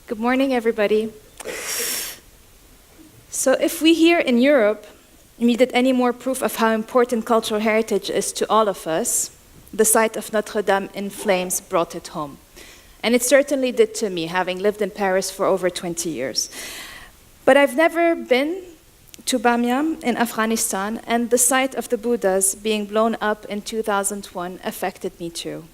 Good morning, everybody. So if we here in Europe needed any more proof of how important cultural heritage is to all of us, the sight of Notre Dame in flames brought it home. And it certainly did to me, having lived in Paris for over 20 years. But I've never been to Bamyan in Afghanistan, and the sight of the Buddhas being blown up in 2001 affected me too.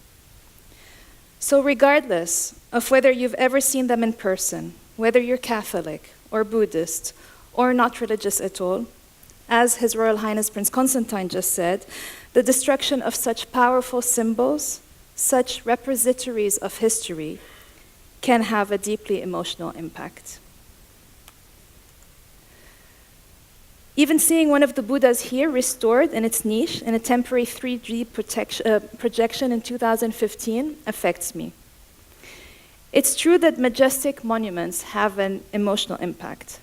So regardless of whether you've ever seen them in person, whether you're Catholic or Buddhist or not religious at all, as His Royal Highness Prince Constantine just said, the destruction of such powerful symbols, such repositories of history, can have a deeply emotional impact. Even seeing one of the Buddhas here restored in its niche in a temporary 3D projection in 2015 affects me. It's true that majestic monuments have an emotional impact,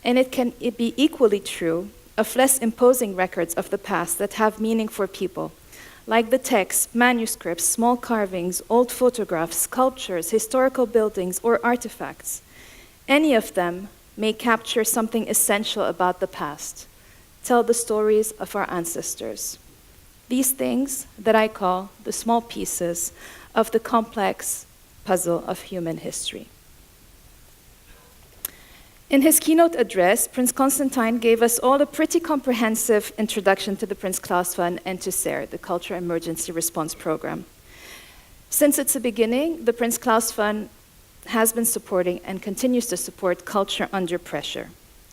and it can be equally true of less imposing records of the past that have meaning for people, like the texts, manuscripts, small carvings, old photographs, sculptures, historical buildings, or artifacts. Any of them may capture something essential about the past, tell the stories of our ancestors. These things that I call the small pieces of the complex puzzle of human history. In his keynote address, Prince Constantine gave us all a pretty comprehensive introduction to the Prince Claus Fund and to SARE, the Culture Emergency Response Program. Since its beginning, the Prince Claus Fund has been supporting and continues to support culture under pressure.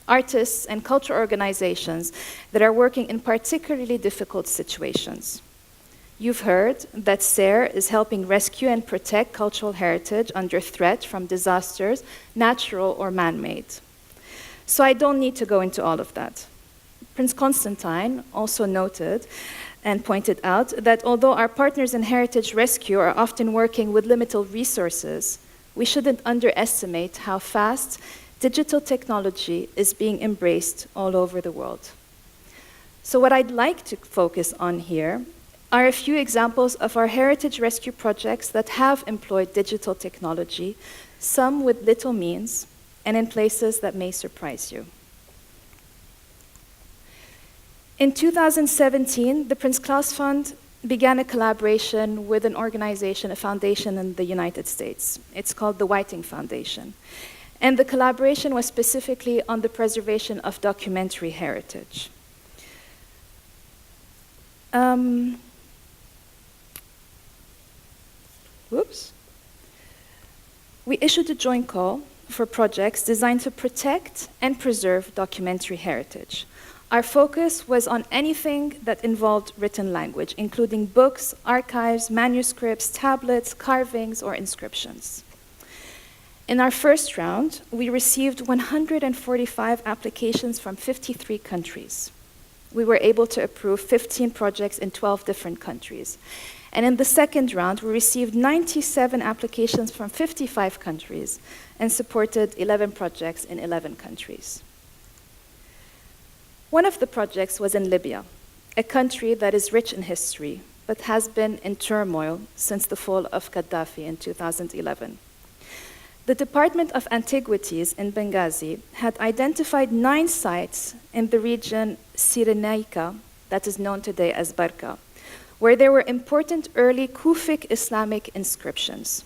Artists and culture organizations that are working in particularly difficult situations. You've heard that SARE is helping rescue and protect cultural heritage under threat from disasters, natural or man-made. So I don't need to go into all of that. Prince Constantine also noted and pointed out that although our partners in heritage rescue are often working with limited resources, we shouldn't underestimate how fast digital technology is being embraced all over the world. So what I'd like to focus on here are a few examples of our heritage rescue projects that have employed digital technology, some with little means, and in places that may surprise you. In 2017, the Prince Claus Fund began a collaboration with an organization, a foundation in the United States. It's called the Whiting Foundation. And the collaboration was specifically on the preservation of documentary heritage. We issued a joint call for projects designed to protect and preserve documentary heritage. Our focus was on anything that involved written language, including books, archives, manuscripts, tablets, carvings, or inscriptions. In our first round, we received 145 applications from 53 countries. We were able to approve 15 projects in 12 different countries. And in the second round, we received 97 applications from 55 countries and supported 11 projects in 11 countries. One of the projects was in Libya, a country that is rich in history, but has been in turmoil since the fall of Gaddafi in 2011. The Department of Antiquities in Benghazi had identified 9 sites in the region Cyrenaica, that is known today as Barka, where there were important early Kufic Islamic inscriptions.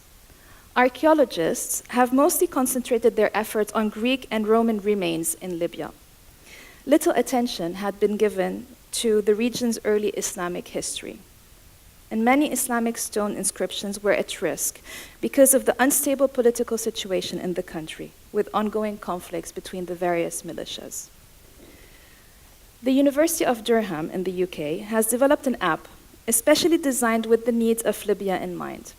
Archaeologists have mostly concentrated their efforts on Greek and Roman remains in Libya. Little attention had been given to the region's early Islamic history. And many Islamic stone inscriptions were at risk because of the unstable political situation in the country, with ongoing conflicts between the various militias. The University of Durham in the UK has developed an app especially designed with the needs of Libya in mind.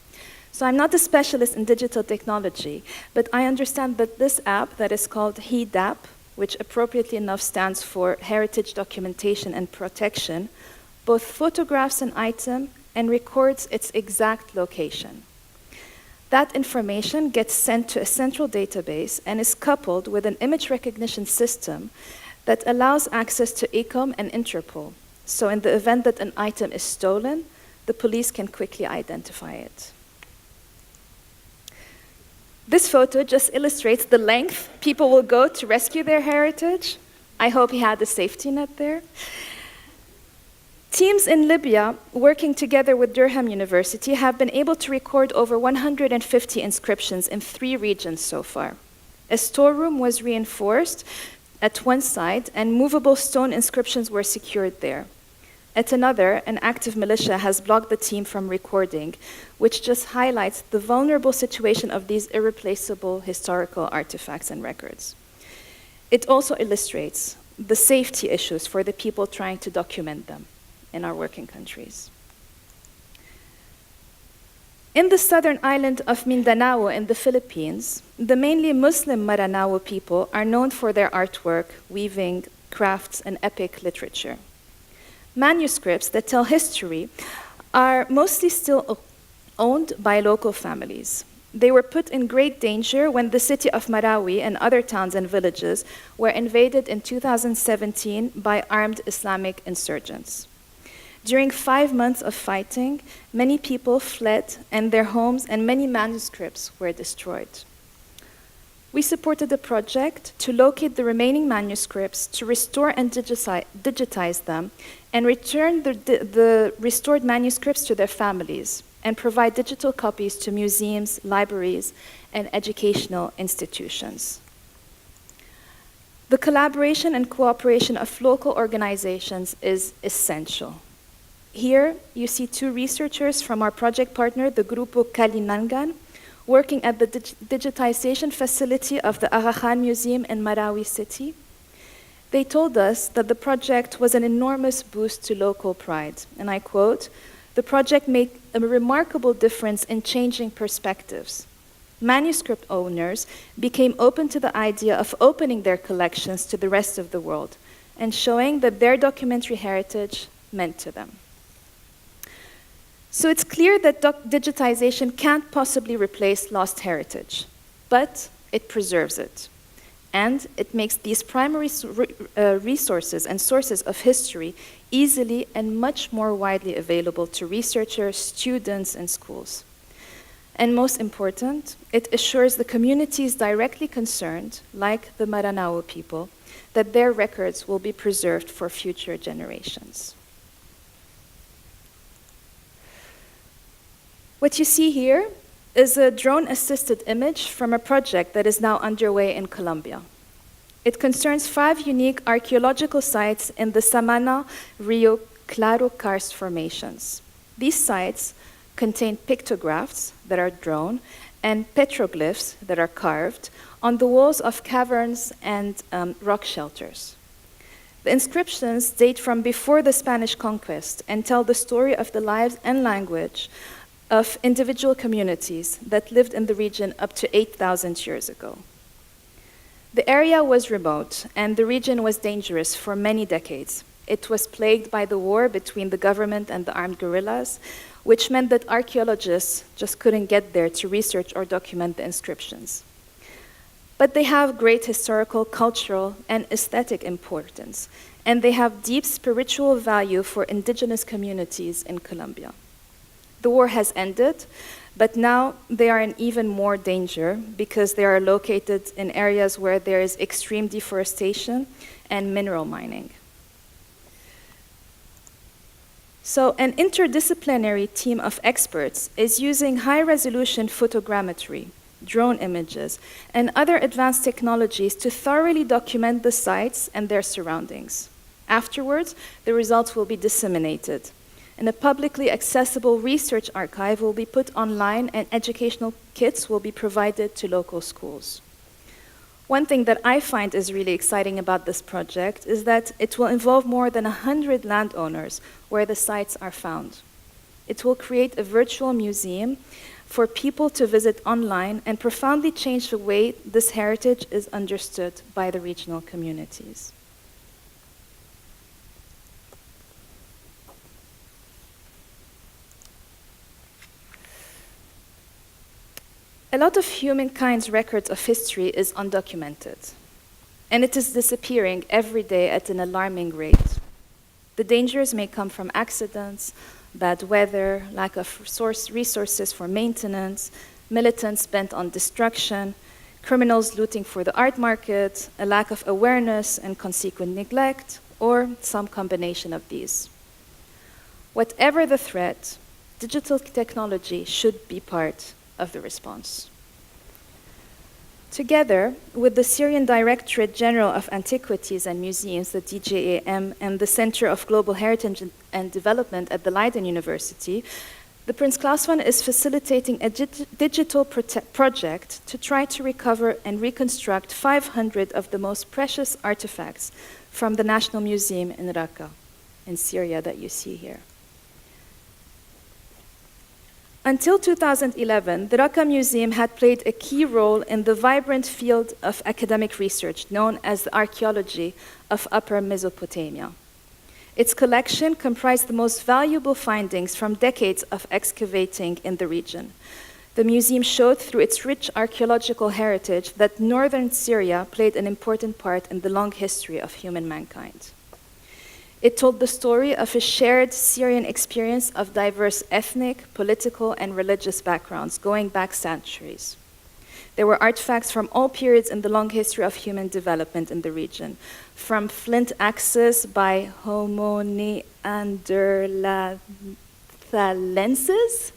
So I'm not a specialist in digital technology, but I understand that this app that is called HEDAP, which appropriately enough stands for Heritage Documentation and Protection, both photographs an item and records its exact location. That information gets sent to a central database and is coupled with an image recognition system that allows access to ICOM and Interpol. So in the event that an item is stolen, the police can quickly identify it. This photo just illustrates the length people will go to rescue their heritage. I hope he had a safety net there. Teams in Libya, working together with Durham University, have been able to record over 150 inscriptions in 3 regions so far. A storeroom was reinforced at one site, and movable stone inscriptions were secured there. At another, an active militia has blocked the team from recording, which just highlights the vulnerable situation of these irreplaceable historical artifacts and records. It also illustrates the safety issues for the people trying to document them in our working countries. In the southern island of Mindanao in the Philippines, the mainly Muslim Maranao people are known for their artwork, weaving, crafts, and epic literature. Manuscripts that tell history are mostly still owned by local families. They were put in great danger when the city of Marawi and other towns and villages were invaded in 2017 by armed Islamic insurgents. During 5 months of fighting, many people fled and their homes and many manuscripts were destroyed. We supported a project to locate the remaining manuscripts, to restore and digitize them, and return the restored manuscripts to their families, and provide digital copies to museums, libraries, and educational institutions. The collaboration and cooperation of local organizations is essential. Here, you see 2 researchers from our project partner, the Grupo Kalinangan, working at the digitization facility of the Aga Khan Museum in Marawi City. They told us that the project was an enormous boost to local pride, and I quote, "The project made a remarkable difference in changing perspectives. Manuscript owners became open to the idea of opening their collections to the rest of the world and showing that their documentary heritage meant to them." So it's clear that digitization can't possibly replace lost heritage, but it preserves it. And it makes these primary resources and sources of history easily and much more widely available to researchers, students, and schools. And most important, it assures the communities directly concerned, like the Maranao people, that their records will be preserved for future generations. What you see here is a drone-assisted image from a project that is now underway in Colombia. It concerns 5 unique archaeological sites in the Samana, Rio Claro karst formations. These sites contain pictographs that are drawn and petroglyphs that are carved on the walls of caverns and rock shelters. The inscriptions date from before the Spanish conquest and tell the story of the lives and language of individual communities that lived in the region up to 8,000 years ago. The area was remote, and the region was dangerous for many decades. It was plagued by the war between the government and the armed guerrillas, which meant that archaeologists just couldn't get there to research or document the inscriptions. But they have great historical, cultural, and aesthetic importance, and they have deep spiritual value for indigenous communities in Colombia. The war has ended, but now they are in even more danger because they are located in areas where there is extreme deforestation and mineral mining. So an interdisciplinary team of experts is using high-resolution photogrammetry, drone images, and other advanced technologies to thoroughly document the sites and their surroundings. Afterwards, the results will be disseminated, and a publicly accessible research archive will be put online, and educational kits will be provided to local schools. One thing that I find is really exciting about this project is that it will involve more than 100 landowners where the sites are found. It will create a virtual museum for people to visit online and profoundly change the way this heritage is understood by the regional communities. A lot of humankind's records of history is undocumented, and it is disappearing every day at an alarming rate. The dangers may come from accidents, bad weather, lack of resources for maintenance, militants bent on destruction, criminals looting for the art market, a lack of awareness and consequent neglect, or some combination of these. Whatever the threat, digital technology should be part of the response. Together with the Syrian Directorate General of Antiquities and Museums, the DGAM, and the Center of Global Heritage and Development at the Leiden University, the Prince Claus Fund is facilitating a digital project to try to recover and reconstruct 500 of the most precious artifacts from the National Museum in Raqqa, in Syria, that you see here. Until 2011, the Raqqa Museum had played a key role in the vibrant field of academic research known as the archaeology of Upper Mesopotamia. Its collection comprised the most valuable findings from decades of excavating in the region. The museum showed through its rich archaeological heritage that northern Syria played an important part in the long history of human mankind. It told the story of a shared Syrian experience of diverse ethnic, political, and religious backgrounds going back centuries. There were artifacts from all periods in the long history of human development in the region, from flint axes by Homo neanderthalensis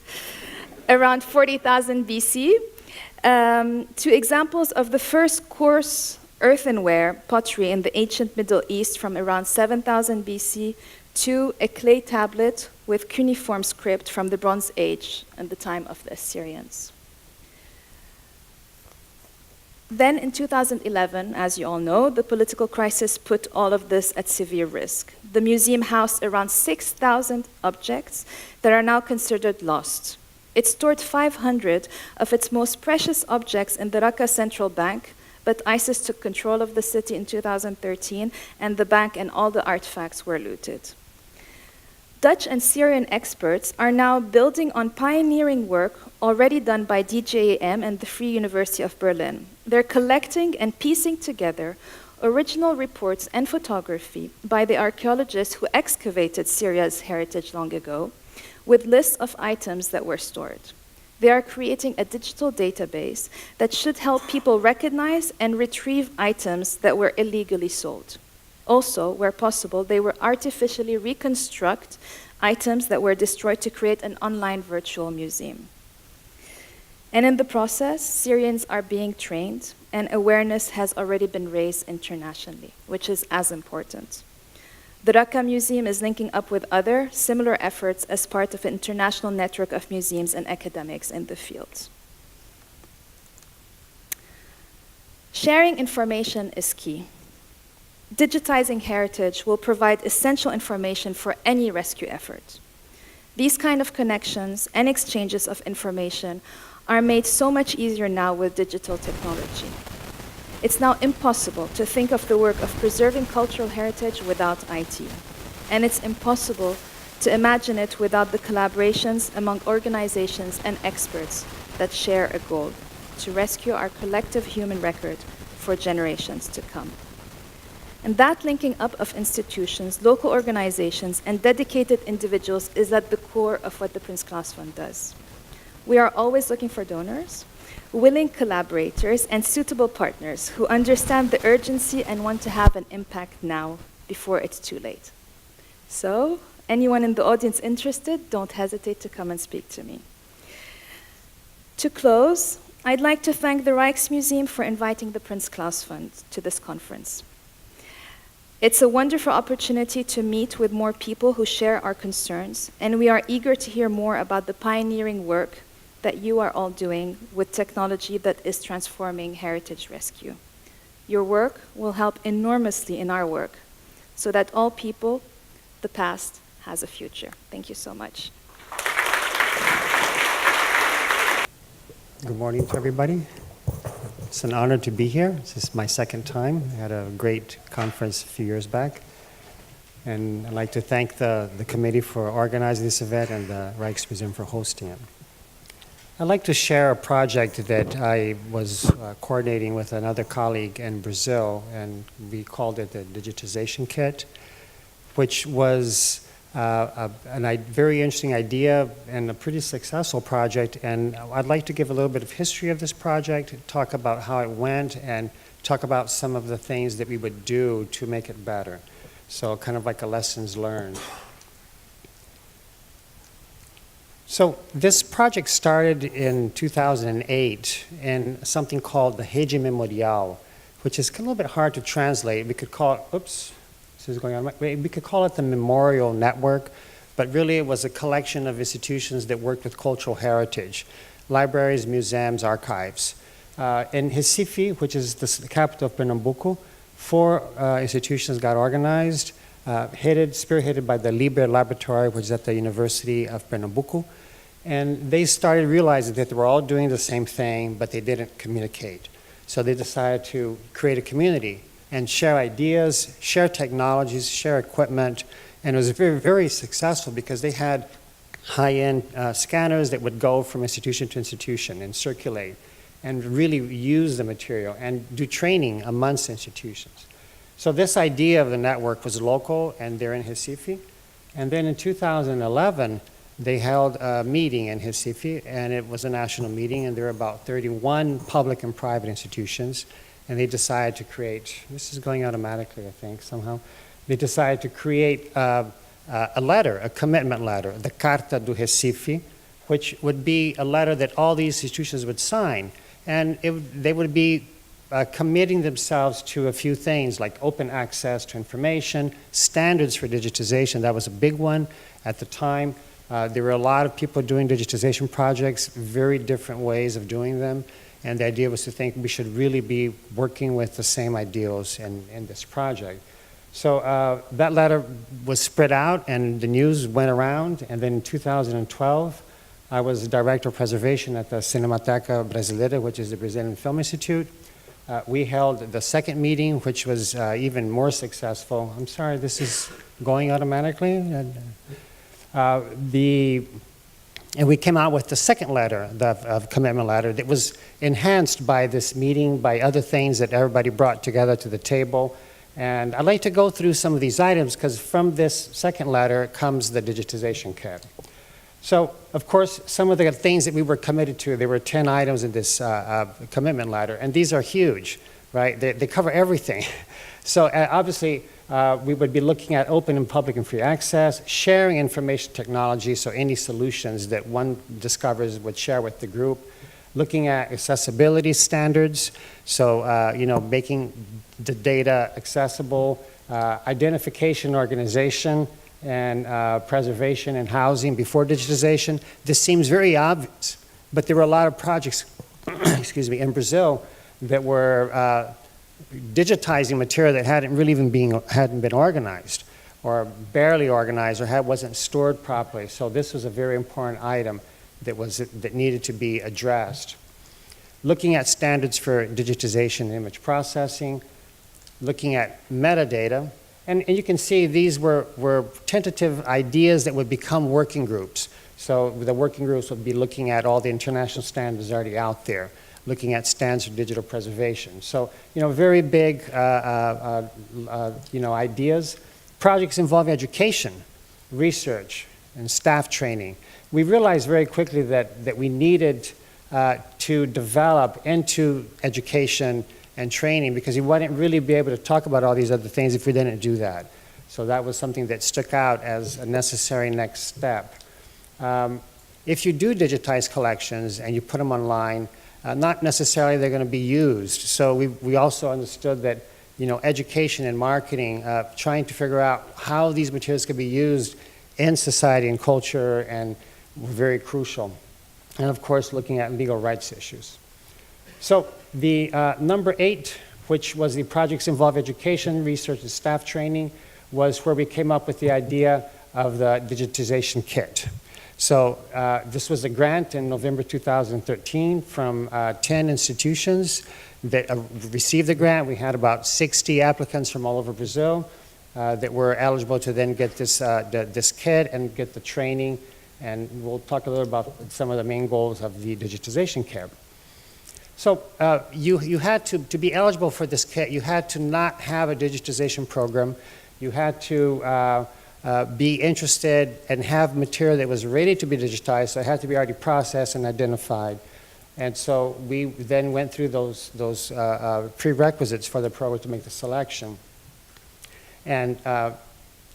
around 40,000 BC, to examples of the first coarse earthenware pottery in the ancient Middle East from around 7,000 BC to a clay tablet with cuneiform script from the Bronze Age and the time of the Assyrians. Then in 2011, as you all know, the political crisis put all of this at severe risk. The museum housed around 6,000 objects that are now considered lost. It stored 500 of its most precious objects in the Raqqa Central Bank, but ISIS took control of the city in 2013, and the bank and all the artifacts were looted. Dutch and Syrian experts are now building on pioneering work already done by DGAM and the Free University of Berlin. They're collecting and piecing together original reports and photography by the archaeologists who excavated Syria's heritage long ago, with lists of items that were stored. They are creating a digital database that should help people recognize and retrieve items that were illegally sold. Also, where possible, they will artificially reconstruct items that were destroyed to create an online virtual museum. And in the process, Syrians are being trained, and awareness has already been raised internationally, which is as important. The Raqqa Museum is linking up with other similar efforts as part of an international network of museums and academics in the field. Sharing information is key. Digitizing heritage will provide essential information for any rescue effort. These kind of connections and exchanges of information are made so much easier now with digital technology. It's now impossible to think of the work of preserving cultural heritage without IT. And it's impossible to imagine it without the collaborations among organizations and experts that share a goal: to rescue our collective human record for generations to come. And that linking up of institutions, local organizations, and dedicated individuals is at the core of what the Prince Claus Fund does. We are always looking for donors, willing collaborators, and suitable partners who understand the urgency and want to have an impact now before it's too late. So, anyone in the audience interested, don't hesitate to come and speak to me. To close, I'd like to thank the Rijksmuseum for inviting the Prince Claus Fund to this conference. It's a wonderful opportunity to meet with more people who share our concerns, and we are eager to hear more about the pioneering work that you are all doing with technology that is transforming heritage rescue. Your work will help enormously in our work so that all people, the past, has a future. Thank you so much. Good morning to everybody. It's an honor to be here. This is my second time. I had a great conference a few years back. And I'd like to thank the committee for organizing this event and the Rijksmuseum for hosting it. I'd like to share a project that I was coordinating with another colleague in Brazil, and we called it the Digitization Kit, which was very interesting idea and a pretty successful project. And I'd like to give a little bit of history of this project, talk about how it went, and talk about some of the things that we would do to make it better. So kind of like a lessons learned. So this project started in 2008 in something called the Rede Memorial, which is a little bit hard to translate. We could call it, oops, this is going on. We could call it the Memorial Network, but really it was a collection of institutions that worked with cultural heritage, libraries, museums, archives. In Recife, which is the capital of Pernambuco, 4 institutions got organized, spearheaded by the Liber Laboratory, which is at the University of Pernambuco. And they started realizing that they were all doing the same thing, but they didn't communicate. So they decided to create a community and share ideas, share technologies, share equipment. And it was very, very successful because they had high-end scanners that would go from institution to institution and circulate and really use the material and do training amongst institutions. So this idea of the network was local, and they're in Recife. And then in 2011, they held a meeting in Recife, and it was a national meeting, and there were about 31 public and private institutions, and they decided to create, this is going automatically, I think, somehow. They decided to create a letter, a commitment letter, the Carta do Recife, which would be a letter that all these institutions would sign, and they would be committing themselves to a few things like open access to information, standards for digitization. That was a big one at the time. There were a lot of people doing digitization projects, very different ways of doing them, and the idea was to think we should really be working with the same ideals in this project. So that letter was spread out, and the news went around, and then in 2012, I was the Director of Preservation at the Cinemateca Brasileira, which is the Brazilian Film Institute. We held the second meeting, which was even more successful. I'm sorry, this is going automatically. And we came out with the second letter, the commitment letter, that was enhanced by this meeting, by other things that everybody brought together to the table. And I'd like to go through some of these items, because from this second letter comes the digitization kit. So, of course, some of the things that we were committed to, there were 10 items in this commitment letter, and these are huge, right? They cover everything. So obviously, we would be looking at open and public and free access, sharing information technology, so any solutions that one discovers would share with the group, looking at accessibility standards, so making the data accessible, identification, organization, and preservation and housing before digitization. This seems very obvious, but there were a lot of projects, excuse me, in Brazil that were digitizing material that hadn't been organized, or barely organized, or wasn't stored properly. So this was a very important item that needed to be addressed. Looking at standards for digitization and image processing, looking at metadata, and you can see these were tentative ideas that would become working groups. So the working groups would be looking at all the international standards already out there, looking at standards for digital preservation. So, very big, ideas. Projects involving education, research, and staff training. We realized very quickly that we needed to develop into education and training, because you wouldn't really be able to talk about all these other things if we didn't do that. So that was something that stuck out as a necessary next step. If you do digitize collections and you put them online, not necessarily they're going to be used. So we also understood that education and marketing, trying to figure out how these materials could be used in society and culture, and were very crucial. And of course, looking at legal rights issues. So the number 8, which was the projects involve education, research, and staff training, was where we came up with the idea of the digitization kit. So this was a grant in November 2013 from 10 institutions that received the grant. We had about 60 applicants from all over Brazil that were eligible to then get this kit and get the training. And we'll talk a little about some of the main goals of the digitization kit. So you had to be eligible for this kit, you had to not have a digitization program. You had to be interested and have material that was ready to be digitized, so it had to be already processed and identified. And so we then went through those prerequisites for the program to make the selection. And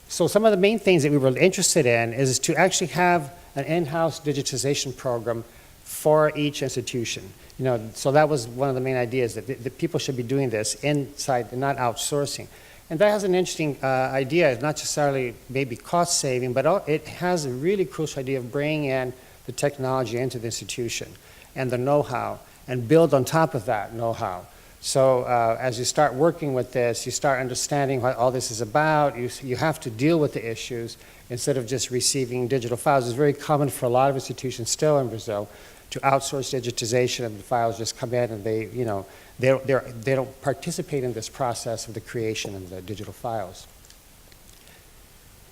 so some of the main things that we were interested in is to actually have an in-house digitization program for each institution. You know, so that was one of the main ideas, that people should be doing this inside and not outsourcing. And that has an interesting idea. It's not necessarily maybe cost saving, but it has a really crucial idea of bringing in the technology into the institution and the know-how, and build on top of that know-how. So as you start working with this, you start understanding what all this is about. You have to deal with the issues instead of just receiving digital files. It's very common for a lot of institutions still in Brazil to outsource digitization, and the files just come in and they don't participate in this process of the creation of the digital files.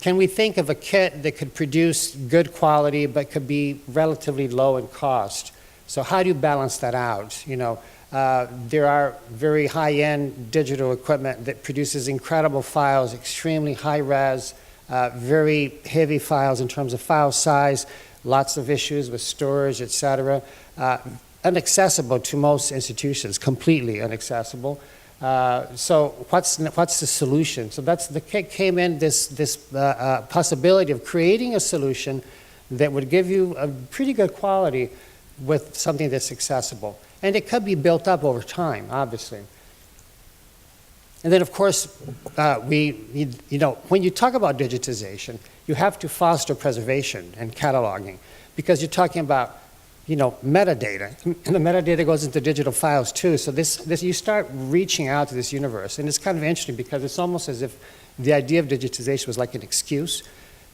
Can we think of a kit that could produce good quality but could be relatively low in cost? So how do you balance that out? You know, there are very high-end digital equipment that produces incredible files, extremely high-res, very heavy files in terms of file size, lots of issues with storage, etc. Inaccessible to most institutions, completely inaccessible. So what's the solution? So the kit came in this possibility of creating a solution that would give you a pretty good quality with something that's accessible. And it could be built up over time, obviously. And then, of course, when you talk about digitization, you have to foster preservation and cataloging, because you're talking about, metadata. And the metadata goes into digital files too. So you start reaching out to this universe. And it's kind of interesting because it's almost as if the idea of digitization was like an excuse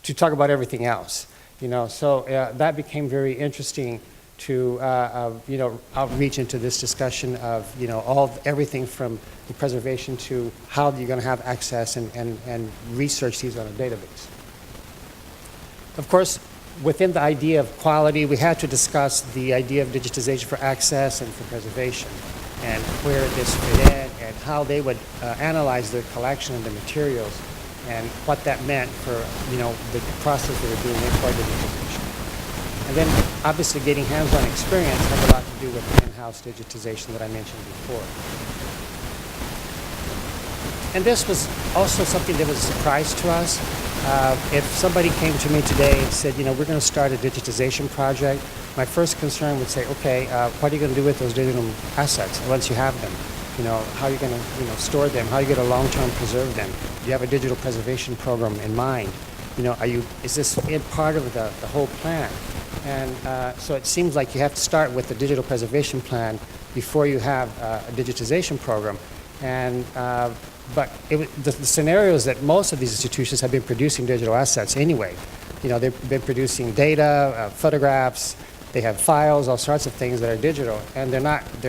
to talk about everything else. So that became very interesting to outreach into this discussion of everything from the preservation to how you're going to have access and research these on a database. Of course, within the idea of quality, we had to discuss the idea of digitization for access and for preservation, and where this fit in, and how they would analyze their collection of the materials, and what that meant for the process they were doing for digitization. And then, obviously, getting hands-on experience had a lot to do with the in-house digitization that I mentioned before. And this was also something that was a surprise to us. If somebody came to me today and said, we're going to start a digitization project, my first concern would say, okay, what are you going to do with those digital assets once you have them? How are you going to store them? How are you going to long-term preserve them? Do you have a digital preservation program in mind? Is this part of the whole plan? And so it seems like you have to start with the digital preservation plan before you have a digitization program. And but the scenario is that most of these institutions have been producing digital assets anyway. They've been producing data, photographs, they have files, all sorts of things that are digital, and they're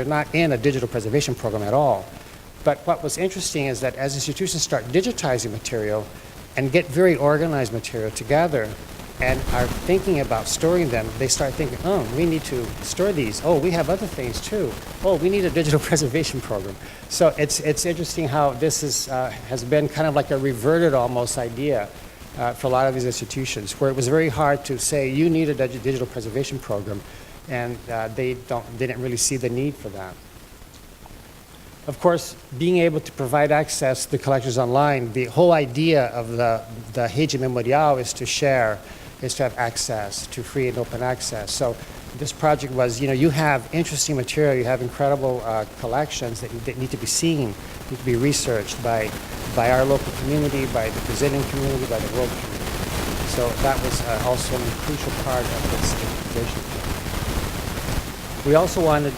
not in a digital preservation program at all. But what was interesting is that as institutions start digitizing material and get very organized material together and are thinking about storing them, they start thinking, oh, we need to store these. Oh, we have other things too. Oh, we need a digital preservation program. So it's interesting how this has been kind of like a reverted almost idea for a lot of these institutions, where it was very hard to say you need a digital preservation program, and they didn't really see the need for that. Of course, being able to provide access to the collections online, the whole idea of the Rede Memorial is to share, is to have access to free and open access. So this project was, you have interesting material, you have incredible collections that need to be seen, need to be researched by our local community, by the Brazilian community, by the world community. So that was also a crucial part of this digitization plan. We also wanted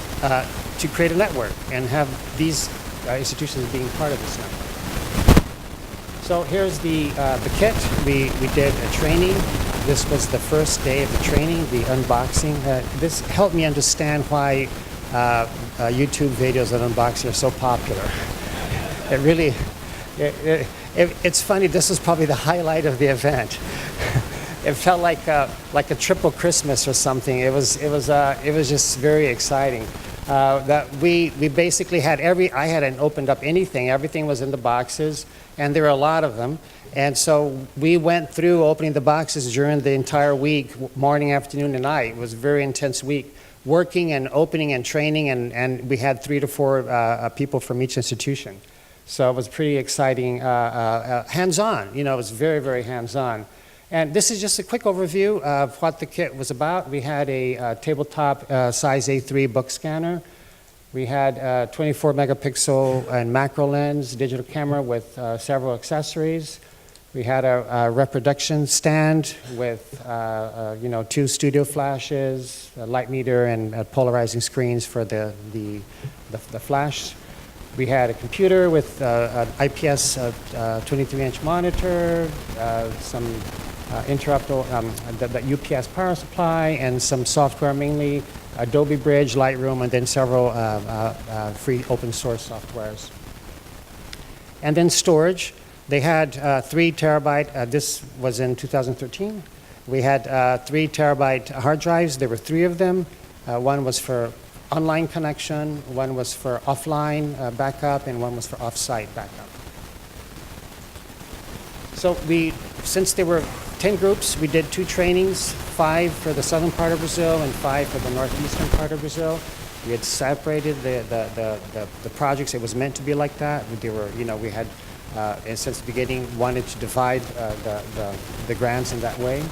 to create a network and have these institutions being part of this network. So here's the kit. We did a training. This was the first day of the training, the unboxing. This helped me understand why YouTube videos on unboxing are so popular. It really, it's funny, this was probably the highlight of the event. It felt like a triple Christmas or something. It was just very exciting. That we basically had I hadn't opened up anything. Everything was in the boxes, and there were a lot of them. And so we went through opening the boxes during the entire week, morning, afternoon, and night. It was a very intense week, working and opening and training, and we had 3 to 4 people from each institution. So it was pretty exciting, hands-on. You know, it was very, very hands-on. And this is just a quick overview of what the kit was about. We had a tabletop size A3 book scanner. We had a 24 megapixel and macro lens digital camera with several accessories. We had a reproduction stand with 2 studio flashes, a light meter, and polarizing screens for the flash. We had a computer with an IPS 23-inch monitor, some the UPS power supply, and some software, mainly Adobe Bridge, Lightroom, and then several free open source softwares. And then storage. They had 3 terabyte, this was in 2013. We had 3 terabyte hard drives. There were 3 of them. One was for online connection, one was for offline backup, and one was for off-site backup. So since there were 10 groups, we did 2 trainings, 5 for the southern part of Brazil and 5 for the northeastern part of Brazil. We had separated the projects. It was meant to be like that. They were, we had, since the beginning, wanted to divide the grants in that way.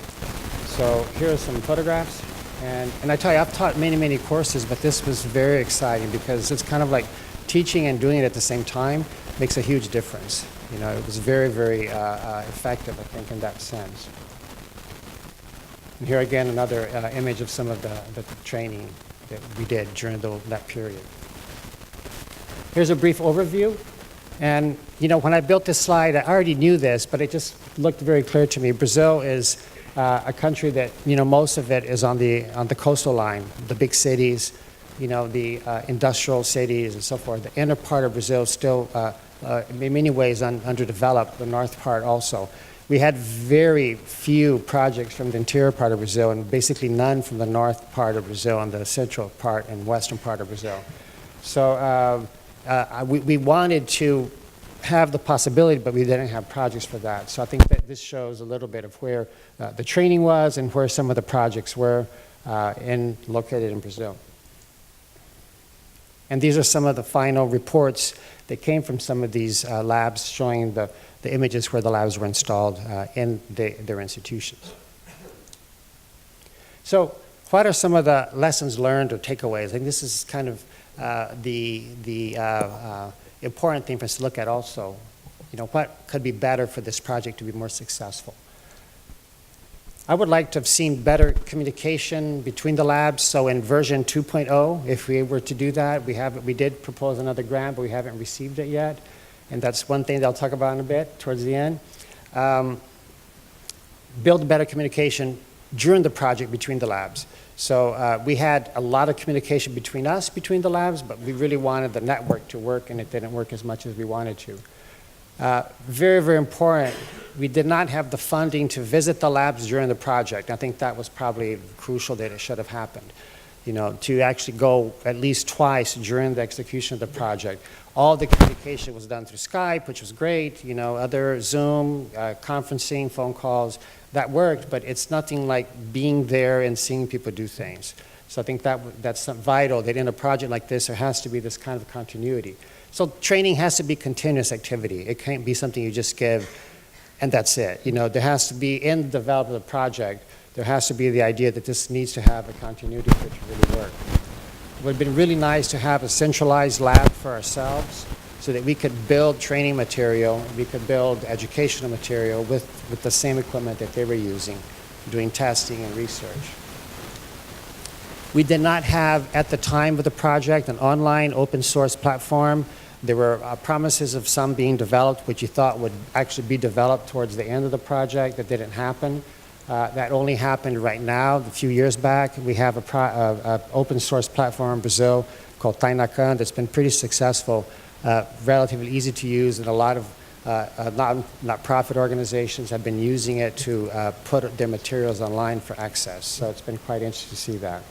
So here are some photographs. And I tell you, I've taught many, many courses, but this was very exciting because it's kind of like teaching and doing it at the same time makes a huge difference. You know, it was very, very effective, I think, in that sense. And here again, another image of some of the training that we did during that period. Here's a brief overview. And, when I built this slide, I already knew this, but it just looked very clear to me. Brazil is a country that, most of it is on the coastal line, the big cities, the industrial cities and so forth. The inner part of Brazil is still, in many ways, underdeveloped, the north part also. We had very few projects from the interior part of Brazil and basically none from the north part of Brazil and the central part and western part of Brazil. So we wanted to have the possibility, but we didn't have projects for that. So I think that this shows a little bit of where the training was and where some of the projects were located in Brazil. And these are some of the final reports that came from some of these labs showing the images where the labs were installed in their institutions. So what are some of the lessons learned or takeaways? I think this is kind of the important thing for us to look at also. What could be better for this project to be more successful? I would like to have seen better communication between the labs. So in version 2.0, if we were to do that, we did propose another grant, but we haven't received it yet. And that's one thing that I'll talk about in a bit towards the end. Build better communication during the project between the labs. So we had a lot of communication between the labs, but we really wanted the network to work, and it didn't work as much as we wanted to. Very, very important, we did not have the funding to visit the labs during the project. I think that was probably crucial that it should have happened. To actually go at least twice during the execution of the project. All the communication was done through Skype, which was great, other Zoom, conferencing, phone calls, that worked, but it's nothing like being there and seeing people do things. So I think that's vital, that in a project like this, there has to be this kind of continuity. So training has to be continuous activity. It can't be something you just give and that's it. There has to be, in the development of the project, there has to be the idea that this needs to have a continuity for it to really work. It would have been really nice to have a centralized lab for ourselves so that we could build training material, we could build educational material with the same equipment that they were using, doing testing and research. We did not have, at the time of the project, an online open source platform. There were promises of some being developed, which you thought would actually be developed towards the end of the project. That didn't happen. That only happened right now, a few years back. We have an open source platform in Brazil called Tainacan that's been pretty successful, relatively easy to use, and a lot of not-profit organizations have been using it to put their materials online for access. So it's been quite interesting to see that.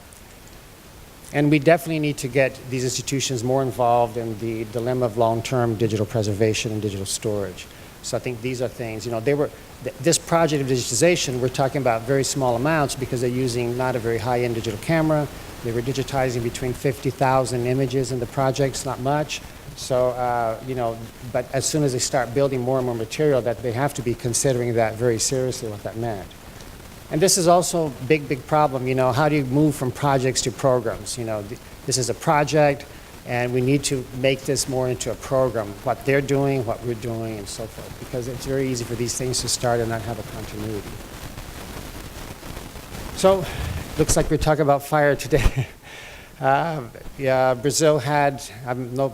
And we definitely need to get these institutions more involved in the dilemma of long-term digital preservation and digital storage. So I think these are things, this project of digitization, we're talking about very small amounts because they're using not a very high-end digital camera. They were digitizing between 50,000 images in the project, it's not much. So, but as soon as they start building more and more material, that they have to be considering that very seriously, what that meant. And this is also a big, big problem, how do you move from projects to programs? This is a project, and we need to make this more into a program, what they're doing, what we're doing, and so forth, because it's very easy for these things to start and not have a continuity. So, looks like we're talking about fire today. Brazil had,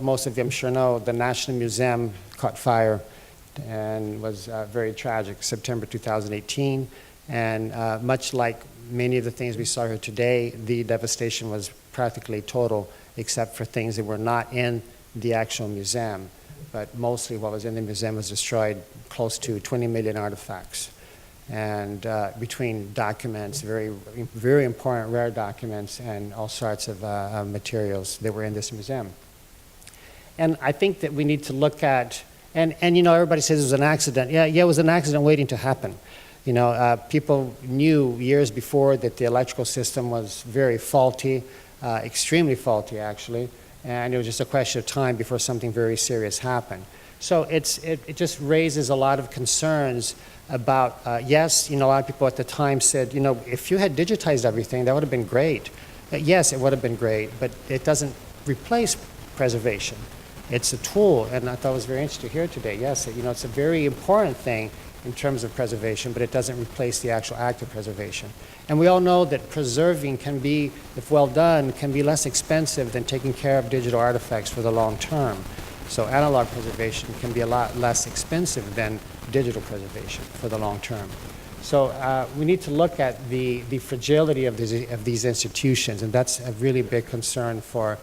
most of you I'm sure know, the National Museum caught fire and was very tragic, September 2018. And much like many of the things we saw here today, the devastation was practically total, except for things that were not in the actual museum. But mostly what was in the museum was destroyed, close to 20 million artifacts. And between documents, very, very important rare documents, and all sorts of materials that were in this museum. And I think that we need to look at, and everybody says it was an accident. Yeah, it was an accident waiting to happen. People knew years before that the electrical system was very faulty, extremely faulty actually, and it was just a question of time before something very serious happened. So it just raises a lot of concerns about, yes, a lot of people at the time said, if you had digitized everything, that would have been great. Yes, it would have been great, but it doesn't replace preservation. It's a tool, and I thought it was very interesting to hear today. Yes, it's a very important thing in terms of preservation, but it doesn't replace the actual act of preservation. And we all know that preserving can be, if well done, can be less expensive than taking care of digital artifacts for the long term. So analog preservation can be a lot less expensive than digital preservation for the long term. So we need to look at the fragility of these institutions, and that's a really big concern for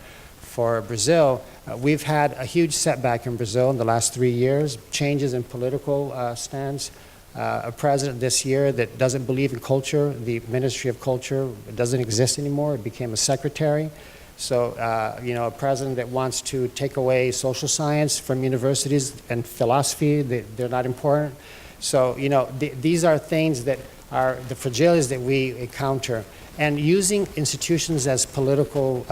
Brazil. We've had a huge setback in Brazil in the last 3 years, changes in political stance. A president this year that doesn't believe in culture, the Ministry of Culture doesn't exist anymore, it became a secretary. So, a president that wants to take away social science from universities and philosophy, they're not important. So, these are things that are the fragilities that we encounter. And using institutions as political,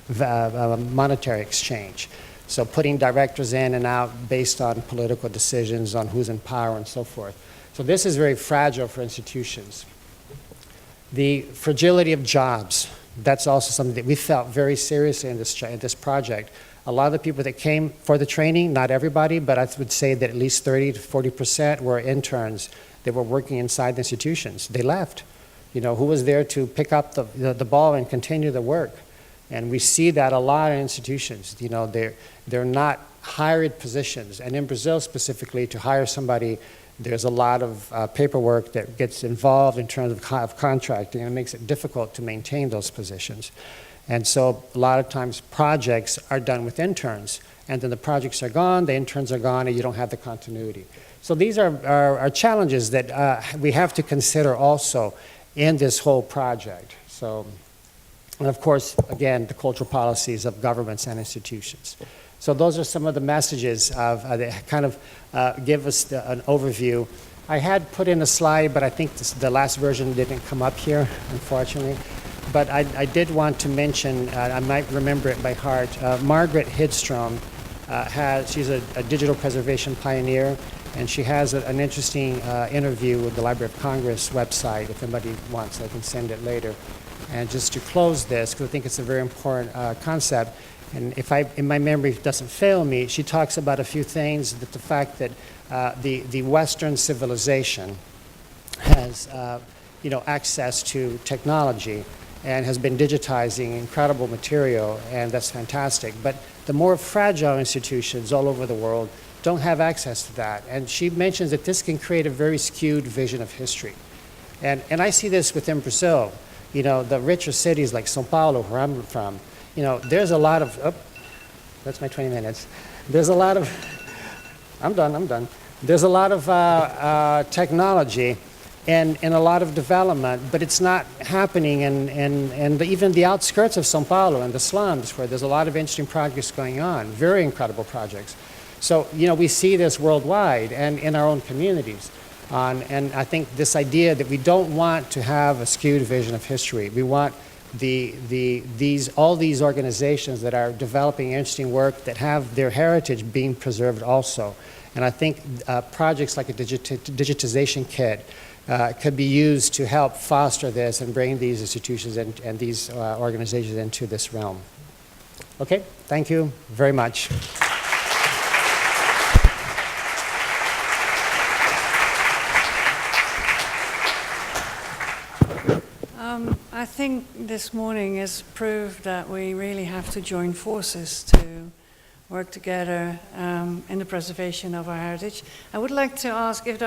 monetary exchange. So putting directors in and out based on political decisions on who's in power and so forth. So this is very fragile for institutions. The fragility of jobs, that's also something that we felt very seriously in this project. A lot of the people that came for the training, not everybody, but I would say that at least 30 to 40% were interns that were working inside the institutions. They left. Who was there to pick up the ball and continue the work? And we see that a lot in institutions. They're not hired positions. And in Brazil specifically, to hire somebody, there's a lot of paperwork that gets involved in terms of contracting, and it makes it difficult to maintain those positions. And so a lot of times projects are done with interns, and then the projects are gone, the interns are gone, and you don't have the continuity. So these are challenges that we have to consider also in this whole project. So. And of course, again, the cultural policies of governments and institutions. So those are some of the messages that kind of give us an overview. I had put in a slide, but I think the last version didn't come up here, unfortunately. But I did want to mention, I might remember it by heart, Margaret Hidstrom, she's a digital preservation pioneer, and she has an interesting interview with the Library of Congress website. If anybody wants, I can send it later. And just to close this, because I think it's a very important concept, and if my memory doesn't fail me, she talks about a few things, that the fact that the Western civilization has access to technology and has been digitizing incredible material, and that's fantastic. But the more fragile institutions all over the world don't have access to that. And she mentions that this can create a very skewed vision of history. And I see this within Brazil. The richer cities like São Paulo, where I'm from, there's a lot of, that's my 20 minutes. There's a lot of, I'm done. There's a lot of technology and a lot of development, but it's not happening in even the outskirts of São Paulo and the slums, where there's a lot of interesting projects going on, very incredible projects. So, we see this worldwide and in our own communities. And I think this idea that we don't want to have a skewed vision of history. We want all these organizations that are developing interesting work that have their heritage being preserved also. And I think projects like a digitization kit could be used to help foster this and bring these institutions and these organizations into this realm. Okay, thank you very much. I think this morning has proved that we really have to join forces to work together in the preservation of our heritage. I would like to ask if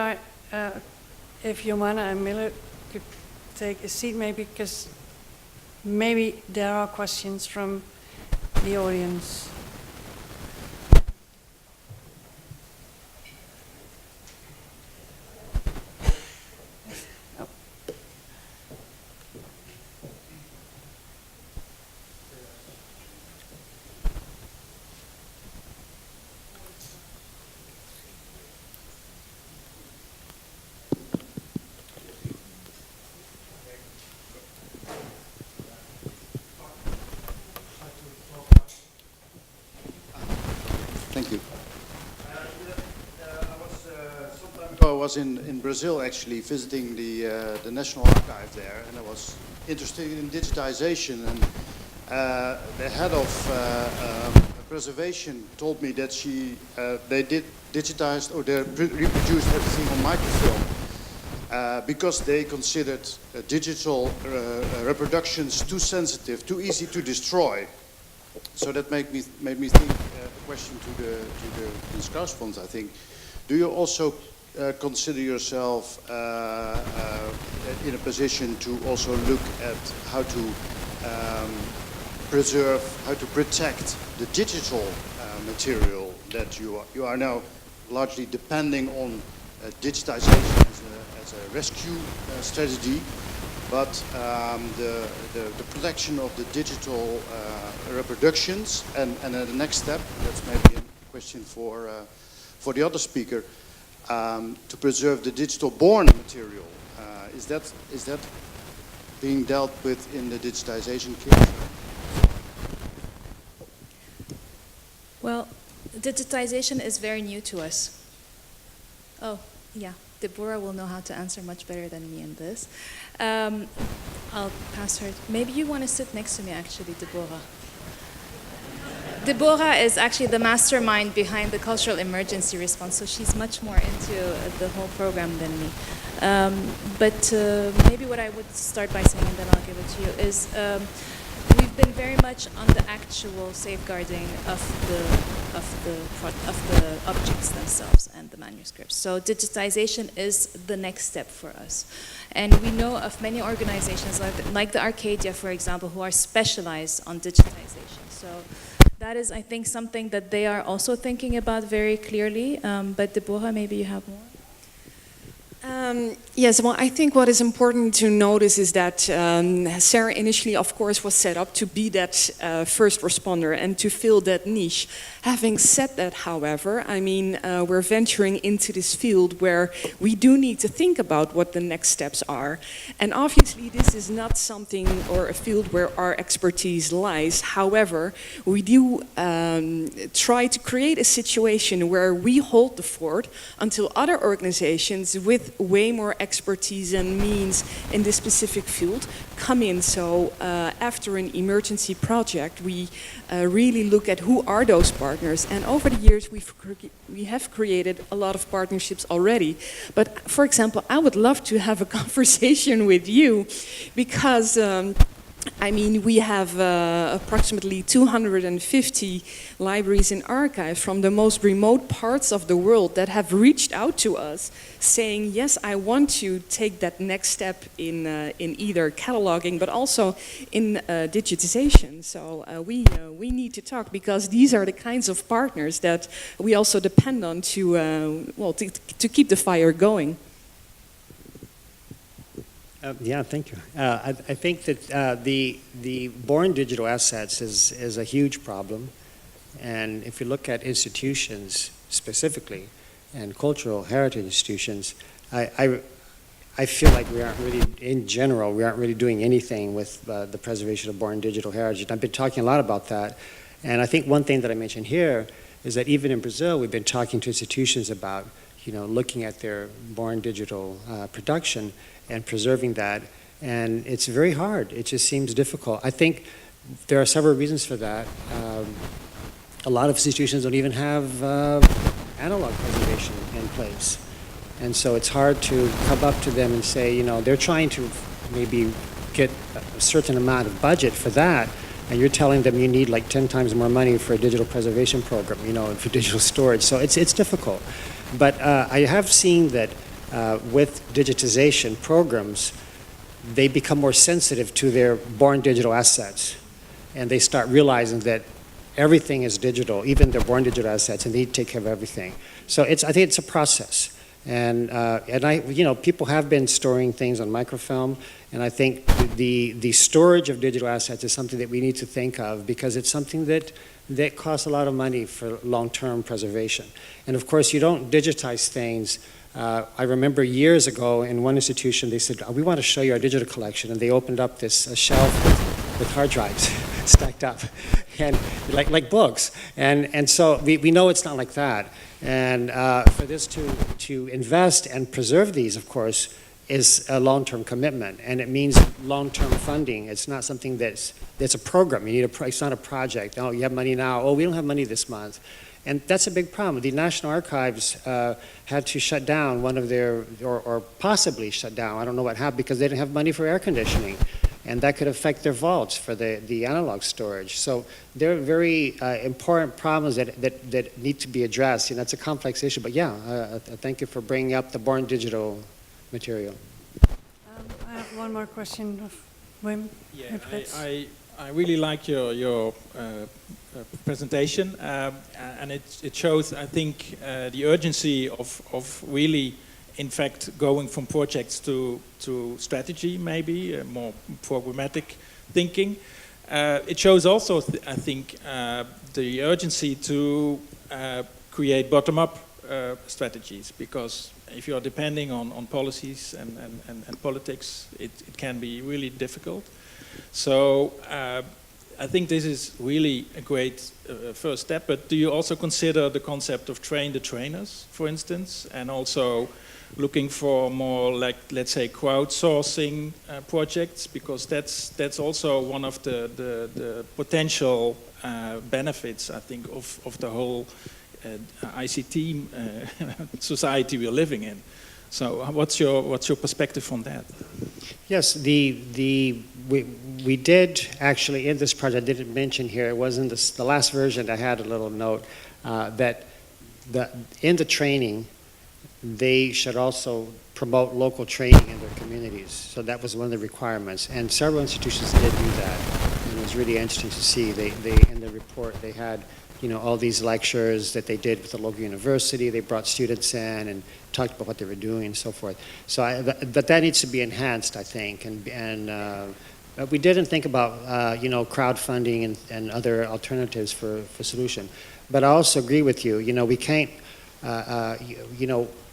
Jomana and Miller could take a seat, maybe, because maybe there are questions from the audience. Thank you. Some time ago I was in Brazil actually visiting the National Archive there, and I was interested in digitization, and the head of preservation told me that they did digitized or they reproduced everything on microfilm because they considered digital reproductions too sensitive, too easy to destroy. So that made me think a question to the Discussfonds, I think. Do you also consider yourself in a position to also look at how to preserve, how to protect the digital material that you are now largely depending on digitization as a rescue strategy? But the protection of the digital reproductions, and the next step, that's maybe a question for the other speaker, to preserve the digital born material. Is that being dealt with in the digitization kit? Well, digitization is very new to us. Oh, yeah. Deborah will know how to answer much better than me in this. I'll pass her. Maybe you want to sit next to me, actually, Deborah. Deborah is actually the mastermind behind the cultural emergency response, so she's much more into the whole program than me. But maybe what I would start by saying, and then I'll give it to you, is we've been very much on the actual safeguarding of the objects themselves and the manuscripts. So digitization is the next step for us. And we know of many organizations like the Arcadia, for example, who are specialized on digitization. So that is, I think, something that they are also thinking about very clearly. But Deborah, maybe you have more? Yes, well, I think what is important to notice is that SARA initially, of course, was set up to be that first responder and to fill that niche. Having said that, however, I mean, we're venturing into this field where we do need to think about what the next steps are. And obviously, this is not something or a field where our expertise lies. However, we do try to create a situation where we hold the fort until other organizations with way more expertise and means in this specific field come in. So after an emergency project, we really look at who are those partners. And over the years, we have created a lot of partnerships already. But for example, I would love to have a conversation with you because I mean, we have approximately 250 libraries and archives from the most remote parts of the world that have reached out to us saying, yes, I want to take that next step in either cataloging, but also in digitization. So we need to talk because these are the kinds of partners that we also depend on to keep the fire going. Yeah, thank you. I think that the born digital assets is a huge problem. And if you look at institutions specifically, and cultural heritage institutions, I feel like we aren't really, in general, we aren't really doing anything with the preservation of born digital heritage. And I've been talking a lot about that. And I think one thing that I mentioned here is that even in Brazil, we've been talking to institutions about, looking at their born digital production and preserving that. And it's very hard. It just seems difficult. I think there are several reasons for that. A lot of institutions don't even have analog preservation in place. And so it's hard to come up to them and say, they're trying to maybe get a certain amount of budget for that, and you're telling them you need like 10 times more money for a digital preservation program, and for digital storage. So it's difficult. But I have seen that with digitization programs, they become more sensitive to their born digital assets. And they start realizing that everything is digital, even their born digital assets, and they need to take care of everything. So I think it's a process. And people have been storing things on microfilm, and I think the storage of digital assets is something that we need to think of, because it's something that costs a lot of money for long-term preservation. And of course, you don't digitize things. I remember years ago in one institution, they said, we want to show you our digital collection, and they opened up this shelf with hard drives stacked up, and like books. And so we know it's not like that. And for this to invest and preserve these, of course, is a long-term commitment, and it means long-term funding. It's not something that's a program. It's not a project. Oh, you have money now. Oh, we don't have money this month. And that's a big problem. The National Archives had to shut down one of their, or possibly shut down, I don't know what happened, because they didn't have money for air conditioning. And that could affect their vaults for the analog storage. So there are very important problems that need to be addressed. It's a complex issue. But yeah, thank you for bringing up the born digital material. I have one more question of Wim. Yeah, I really like your presentation, and it shows, I think, the urgency of really, in fact, going from projects to strategy, maybe more programmatic thinking. It shows also, I think, the urgency to create bottom-up strategies, because if you are depending on policies and politics, it can be really difficult. So I think this is really a great first step, but do you also consider the concept of train the trainers, for instance, and also looking for more, like, let's say, crowdsourcing projects, because that's also one of the potential benefits, I think, of the whole ICT society we're living in. So what's your perspective on that? Yes, we did actually in this project, I didn't mention here, it was in the last version, I had a little note that in the training, they should also promote local training in their communities. So that was one of the requirements. And several institutions did do that. And it was really interesting to see. They in the report, they had all these lectures that they did with the local university. They brought students in and talked about what they were doing and so forth. So that needs to be enhanced, I think. And we didn't think about crowdfunding and other alternatives for solution. But I also agree with you. We can't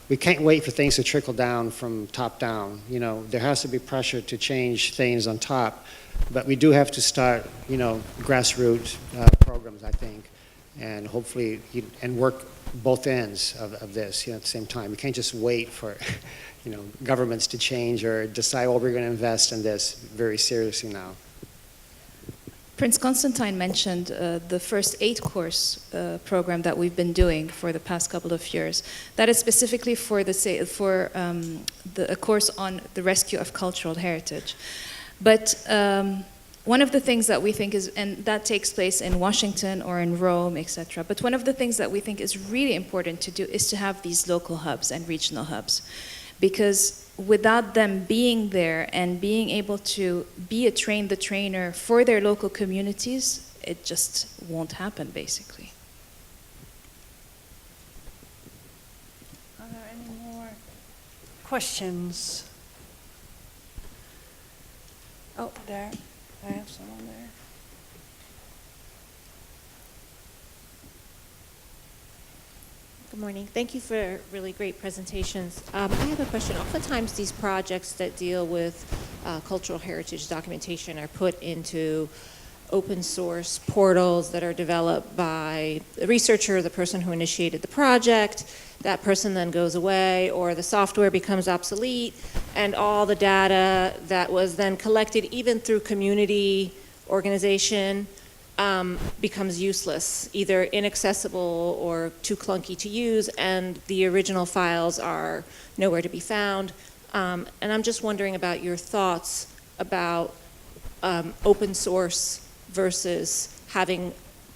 we can't wait for things to trickle down from top down. There has to be pressure to change things on top, but we do have to start, grassroots programs, I think, and hopefully, and work both ends of this, at the same time. We can't just wait for, governments to change or decide, we're going to invest in this very seriously now. Prince Constantine mentioned the first 8-course program that we've been doing for the past couple of years. That is specifically for a course on the rescue of cultural heritage. But one of the things that we think is, and that takes place in Washington or in Rome, etc. But one of the things that we think is really important to do is to have these local hubs and regional hubs, because without them being there and being able to be a train-the-trainer for their local communities, it just won't happen, basically. Are there any more questions? Oh, there. I have someone there. Good morning. Thank you for really great presentations. I have a question. Oftentimes these projects that deal with cultural heritage documentation are put into open source portals that are developed by the researcher, the person who initiated the project. That person then goes away, or the software becomes obsolete, and all the data that was then collected, even through community organization, becomes useless, either inaccessible or too clunky to use, and the original files are nowhere to be found. And I'm just wondering about your thoughts about open source versus having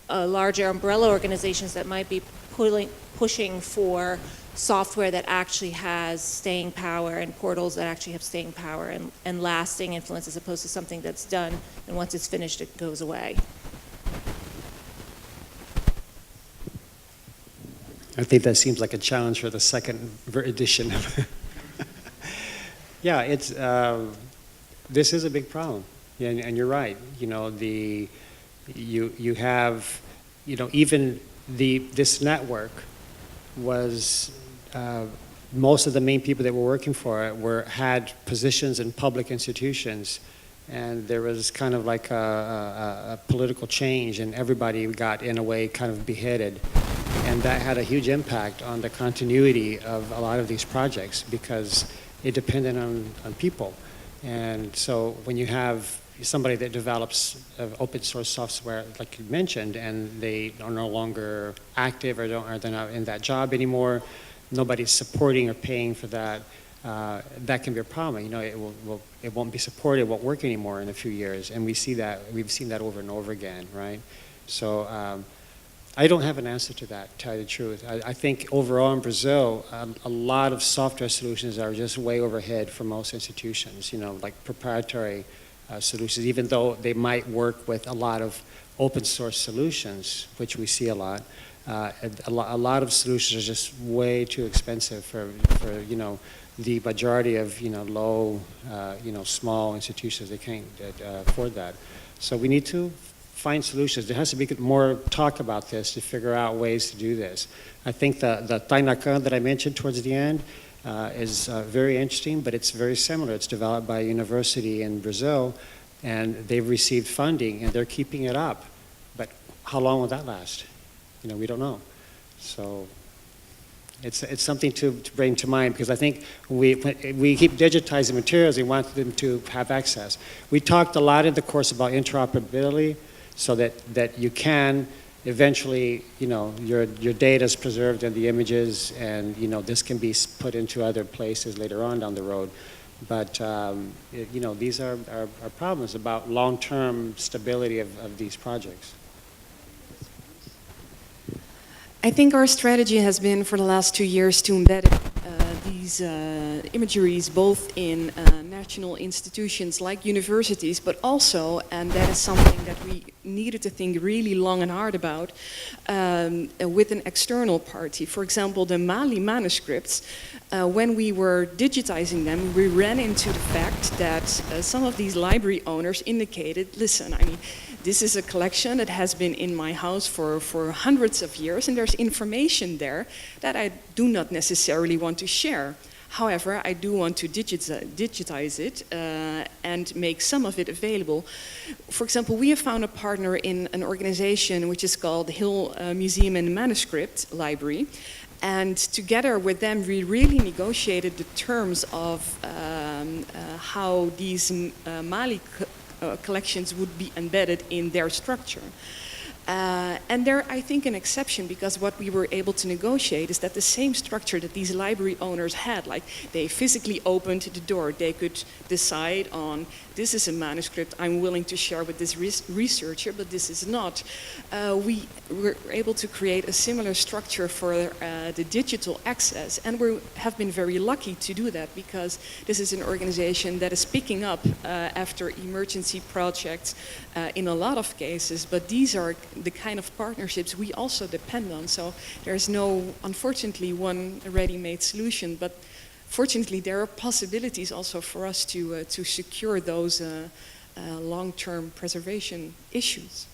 larger umbrella organizations that might be pushing for software that actually has staying power and portals that actually have staying power and lasting influence, as opposed to something that's done and once it's finished it goes away. I think that seems like a challenge for the second edition. Yeah, it's this is a big problem, and you're right. You know, you have, you know, even this network was most of the main people that were working for it had positions in public institutions, and there was kind of like a political change, and everybody got in a way kind of beheaded. And that had a huge impact on the continuity of a lot of these projects because it depended on people. And so when you have somebody that develops open source software, like you mentioned, and they are no longer active or they're not in that job anymore, nobody's supporting or paying for that, that can be a problem. You know, it won't be supported, it won't work anymore in a few years. And we've seen that over and over again, right? So, I don't have an answer to that, to tell you the truth. I think overall in Brazil, a lot of software solutions are just way overhead for most institutions, you know, like proprietary solutions, even though they might work with a lot of open source solutions, which we see a lot. A lot of solutions are just way too expensive for you know, the majority of, you know, low, you know, small institutions. They can't afford that. So we need to find solutions. There has to be more talk about this to figure out ways to do this. I think the Tainacan that I mentioned towards the end is very interesting, but it's very similar. It's developed by a university in Brazil, and they've received funding, and they're keeping it up. But how long will that last? You know, we don't know. So it's something to bring to mind, because I think we keep digitizing materials, we want them to have access. We talked a lot in the course about interoperability, so that you can eventually, you know, your data is preserved in the images, and, you know, this can be put into other places later on down the road. But, you know, these are problems about long-term stability of these projects. I think our strategy has been for the last 2 years to embed these imageries both in national institutions like universities, but also, and that is something that we needed to think really long and hard about, with an external party. For example, the Mali manuscripts, when we were digitizing them, we ran into the fact that some of these library owners indicated, listen, I mean, this is a collection that has been in my house for hundreds of years, and there's information there that I do not necessarily want to share. However, I do want to digitize it and make some of it available. For example, we have found a partner in an organization which is called Hill Museum and Manuscript Library. And together with them, we really negotiated the terms of how these Mali collections would be embedded in their structure. And they're, I think, an exception, because what we were able to negotiate is that the same structure that these library owners had, like they physically opened the door, they could decide on, this is a manuscript I'm willing to share with this researcher, but this is not. We were able to create a similar structure for the digital access, and we have been very lucky to do that, because this is an organization that is picking up after emergency projects in a lot of cases, but these are the kind of partnerships we also depend on. So there's no, unfortunately, one ready-made solution, but fortunately there are possibilities also for us to secure those long-term preservation issues.